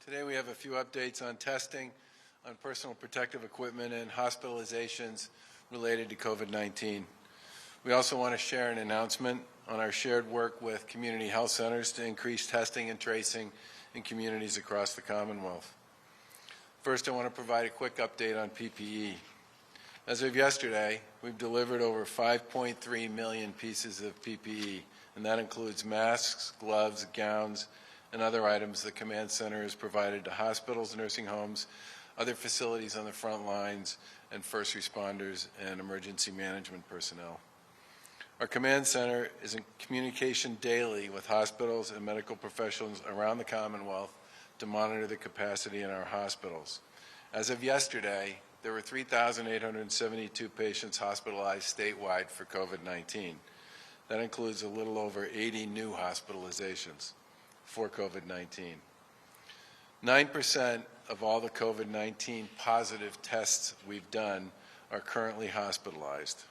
Today we have a few updates on testing, on personal protective equipment, and hospitalizations related to COVID-19. We also want to share an announcement on our shared work with community health centers to increase testing and tracing in communities across the Commonwealth. First, I want to provide a quick update on PPE. As of yesterday, we've delivered over 5.3 million pieces of PPE, and that includes masks, gloves, gowns, and other items the Command Center has provided to hospitals, nursing homes, other facilities on the front lines, and first responders and emergency management personnel. Our Command Center is in communication daily with hospitals and medical professionals around the Commonwealth to monitor the capacity in our hospitals. As of yesterday, there were 3,872 patients hospitalized statewide for COVID-19. That includes a little over 80 new hospitalizations for COVID-19. 9% of all the COVID-19 positive tests we've done are currently hospitalized.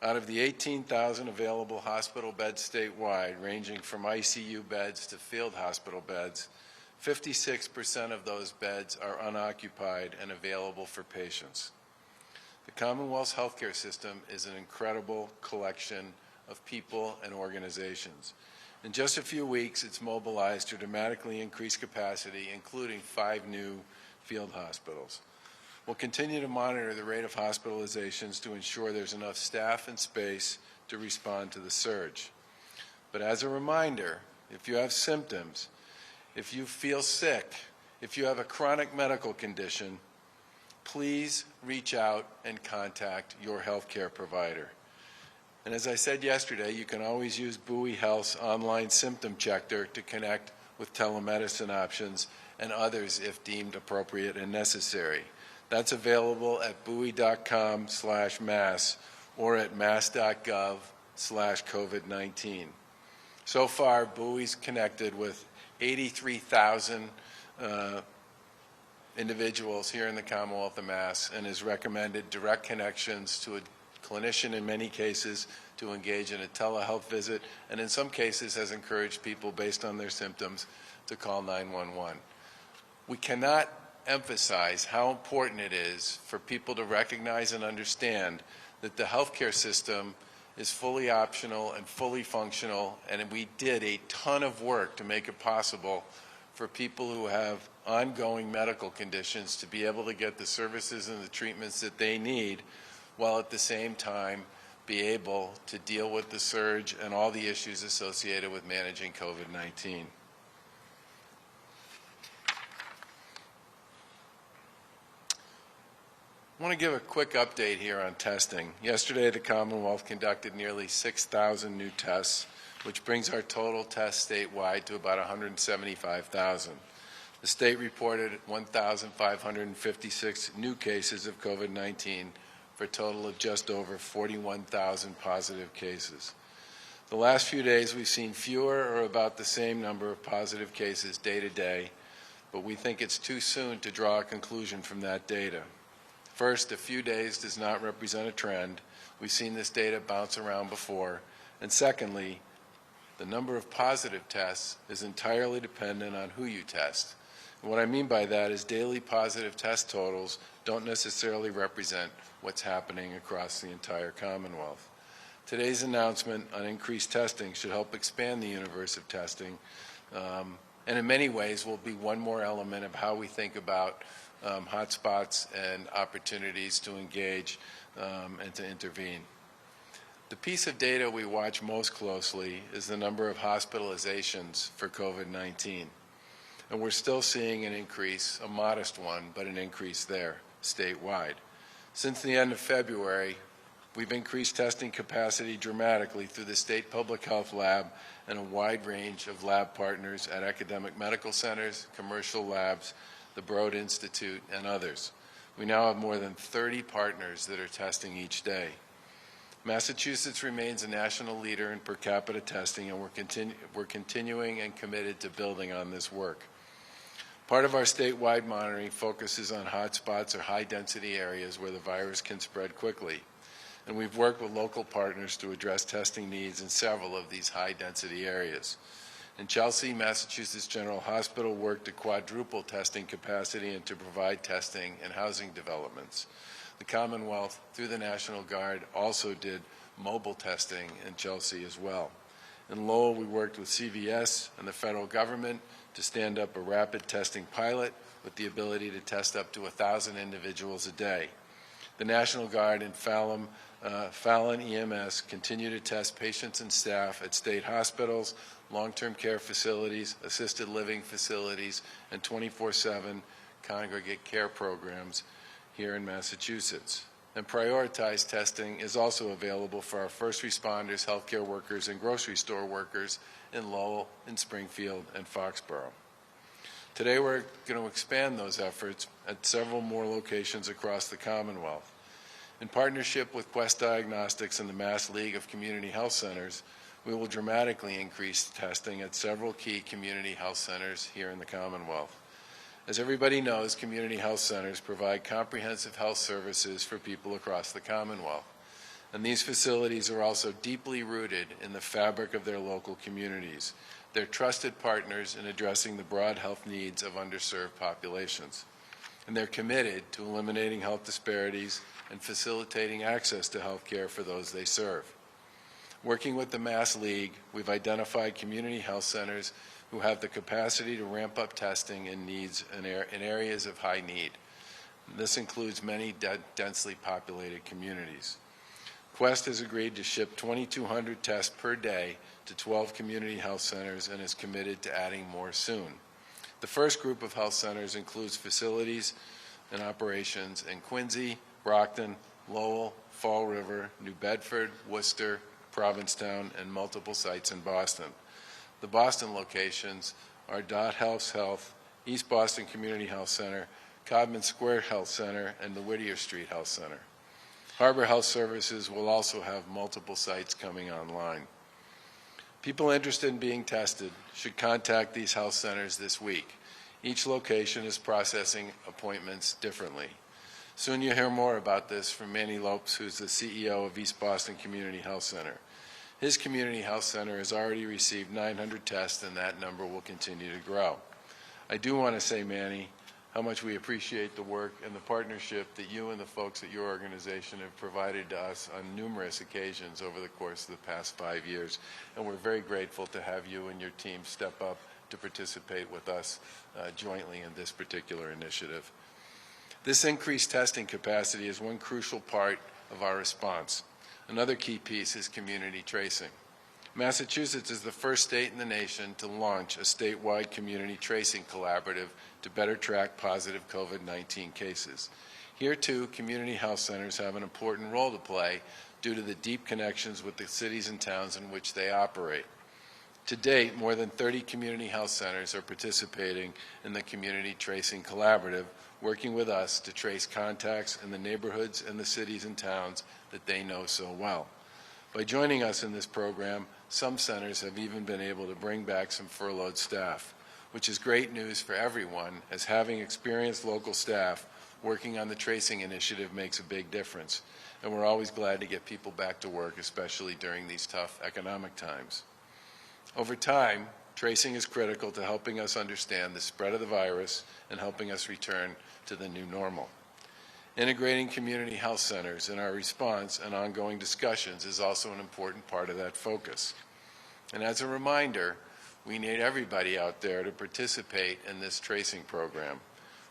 Out of the 18,000 available hospital beds statewide, ranging from ICU beds to field hospital beds, 56% of those beds are unoccupied and available for patients. The Commonwealth's healthcare system is an incredible collection of people and organizations. In just a few weeks, it's mobilized to dramatically increase capacity, including 5 new field hospitals. We'll continue to monitor the rate of hospitalizations to ensure there's enough staff and space to respond to the surge. But as a reminder, if you have symptoms, if you feel sick, if you have a chronic medical condition, please reach out and contact your healthcare provider. And as I said yesterday, you can always use Bowie Health's online symptom checker to connect with telemedicine options and others if deemed appropriate and necessary. That's available at bowie.com/mass or at mass.gov/COVID-19. So far, Bowie's connected with 83,000 individuals here in the Commonwealth of Mass and has recommended direct connections to a clinician in many cases to engage in a telehealth visit, and in some cases has encouraged people based on their symptoms to call 911. We cannot emphasize how important it is for people to recognize and understand that the healthcare system is fully optional and fully functional, and we did a ton of work to make it possible for people who have ongoing medical conditions to be able to get the services and the treatments that they need, while at the same time be able to deal with the surge and all the issues associated with managing COVID-19. I want to give a quick update here on testing. Yesterday, the Commonwealth conducted nearly 6,000 new tests, which brings our total tests statewide to about 175,000. The state reported 1,556 new cases of COVID-19 for a total of just over 41,000 positive cases. The last few days, we've seen fewer or about the same number of positive cases day to day, but we think it's too soon to draw a conclusion from that data. First, a few days does not represent a trend. We've seen this data bounce around before. And secondly, the number of positive tests is entirely dependent on who you test. And what I mean by that is daily positive test totals don't necessarily represent what's happening across the entire Commonwealth. Today's announcement on increased testing should help expand the universe of testing, and in many ways will be one more element of how we think about hotspots and opportunities to engage and to intervene. The piece of data we watch most closely is the number of hospitalizations for COVID-19. And we're still seeing an increase, a modest one, but an increase there statewide. Since the end of February, we've increased testing capacity dramatically through the State Public Health Lab and a wide range of lab partners at academic medical centers, commercial labs, the Broad Institute, and others. We now have more than 30 partners that are testing each day. Massachusetts remains a national leader in per capita testing, and we're continuing and committed to building on this work. Part of our statewide monitoring focuses on hotspots or high-density areas where the virus can spread quickly. And we've worked with local partners to address testing needs in several of these high-density areas. In Chelsea, Massachusetts General Hospital worked to quadruple testing capacity and to provide testing and housing developments. The Commonwealth, through the National Guard, also did mobile testing in Chelsea as well. In Lowell, we worked with CVS and the federal government to stand up a rapid testing pilot with the ability to test up to 1,000 individuals a day. The National Guard and Fallon EMS continue to test patients and staff at state hospitals, long-term care facilities, assisted living facilities, and 24/7 congregate care programs here in Massachusetts. And prioritized testing is also available for our first responders, healthcare workers, and grocery store workers in Lowell, in Springfield, and Foxborough. Today we're going to expand those efforts at several more locations across the Commonwealth. In partnership with Quest Diagnostics and the Mass League of Community Health Centers, we will dramatically increase testing at several key community health centers here in the Commonwealth. As everybody knows, community health centers provide comprehensive health services for people across the Commonwealth. And these facilities are also deeply rooted in the fabric of their local communities. They're trusted partners in addressing the broad health needs of underserved populations. And they're committed to eliminating health disparities and facilitating access to health care for those they serve. Working with the Mass League, we've identified community health centers who have the capacity to ramp up testing and needs in areas of high need. This includes many densely populated communities. Quest has agreed to ship 2,200 tests per day to 12 community health centers and is committed to adding more soon. The first group of health centers includes facilities and operations in Quincy, Brockton, Lowell, Fall River, New Bedford, Worcester, Provincetown, and multiple sites in Boston. The Boston locations are Dot Health, East Boston Community Health Center, Codman Square Health Center, and the Whittier Street Health Center. Harbor Health Services will also have multiple sites coming online. People interested in being tested should contact these health centers this week. Each location is processing appointments differently. Soon you'll hear more about this from Manny Lopes, who's the CEO of East Boston Community Health Center. His community health center has already received 900 tests, and that number will continue to grow. I do want to say, Manny, how much we appreciate the work and the partnership that you and the folks at your organization have provided to us on numerous occasions over the course of the past 5 years. And we're very grateful to have you and your team step up to participate with us jointly in this particular initiative. This increased testing capacity is one crucial part of our response. Another key piece is community tracing. Massachusetts is the first state in the nation to launch a statewide community tracing collaborative to better track positive COVID-19 cases. Here, too, community health centers have an important role to play due to the deep connections with the cities and towns in which they operate. To date, more than 30 community health centers are participating in the Community Tracing Collaborative, working with us to trace contacts in the neighborhoods and the cities and towns that they know so well. By joining us in this program, some centers have even been able to bring back some furloughed staff, which is great news for everyone, as having experienced local staff working on the tracing initiative makes a big difference. And we're always glad to get people back to work, especially during these tough economic times. Over time, tracing is critical to helping us understand the spread of the virus and helping us return to the new normal. Integrating community health centers in our response and ongoing discussions is also an important part of that focus. And as a reminder, we need everybody out there to participate in this tracing program.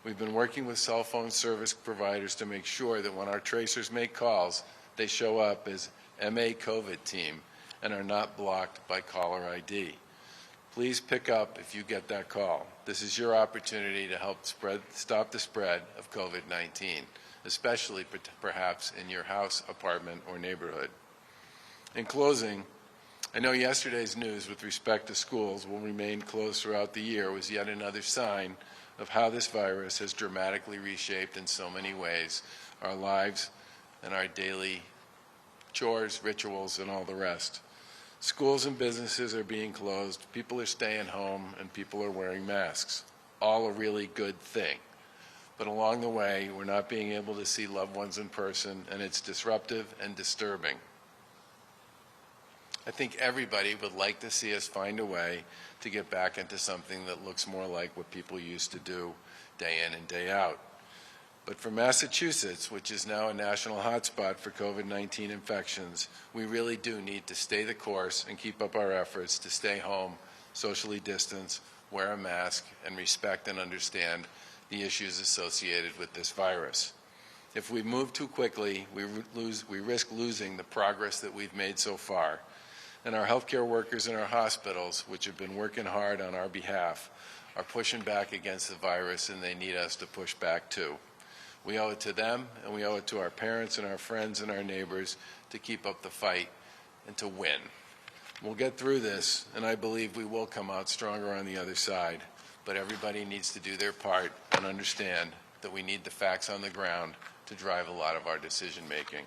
We've been working with cell phone service providers to make sure that when our tracers make calls, they show up as MA COVID team and are not blocked by caller ID. Please pick up if you get that call. This is your opportunity to help stop the spread of COVID-19, especially perhaps in your house, apartment, or neighborhood. In closing, I know yesterday's news with respect to schools will remain closed throughout the year was yet another sign of how this virus has dramatically reshaped in so many ways our lives and our daily chores, rituals, and all the rest. Schools and businesses are being closed, people are staying home, and people are wearing masks. All a really good thing. But along the way, we're not being able to see loved ones in person, and it's disruptive and disturbing. I think everybody would like to see us find a way to get back into something that looks more like what people used to do day in and day out. But for Massachusetts, which is now a national hotspot for COVID-19 infections, we really do need to stay the course and keep up our efforts to stay home, socially distance, wear a mask, and respect and understand the issues associated with this virus. If we move too quickly, we risk losing the progress that we've made so far. And our healthcare workers in our hospitals, which have been working hard on our behalf, are pushing back against the virus, and they need us to push back too. We owe it to them, and we owe it to our parents and our friends and our neighbors to keep up the fight and to win. We'll get through this, and I believe we will come out stronger on the other side. But everybody needs to do their part and understand that we need the facts on the ground to drive a lot of our decision making.